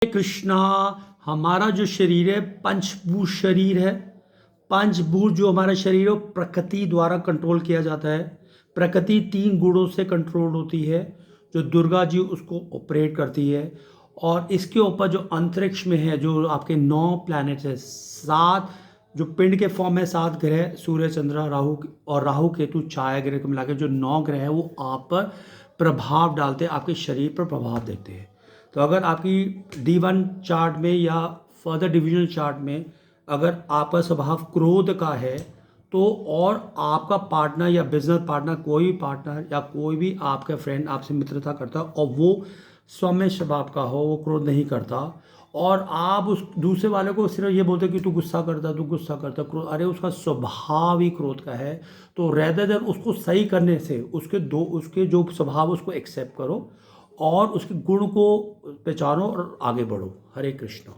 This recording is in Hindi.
कृष्णा। हमारा जो शरीर है पंचभूत शरीर है। पंचभूत जो हमारा शरीर है वो प्रकृति द्वारा कंट्रोल किया जाता है। प्रकृति 3 गुणों से कंट्रोल होती है जो दुर्गा जी उसको ऑपरेट करती है। और इसके ऊपर जो अंतरिक्ष में है, जो आपके 9 प्लैनेट्स है, 7 जो पिंड के फॉर्म में 7 ग्रह, सूर्य चंद्र राहु और राहु केतु छाया ग्रह को मिला के जो 9 ग्रह है वो आप पर प्रभाव डालते हैं, आपके शरीर पर प्रभाव देते हैं। तो अगर आपकी D1 चार्ट में या फर्दर डिविजनल चार्ट में अगर आपका स्वभाव क्रोध का है तो और आपका पार्टनर या बिजनेस पार्टनर, कोई भी पार्टनर या कोई भी आपका फ्रेंड आपसे मित्रता करता और वो सौम्य स्वभाव का हो, वो क्रोध नहीं करता और आप उस दूसरे वाले को सिर्फ ये बोलते कि तू गुस्सा करता क्रोध, अरे उसका स्वभाव ही क्रोध का है। तो रेदर देन उसको सही करने से उसके जो स्वभाव उसको एक्सेप्ट करो और उसके गुण को पहचानो और आगे बढ़ो। हरे कृष्णा।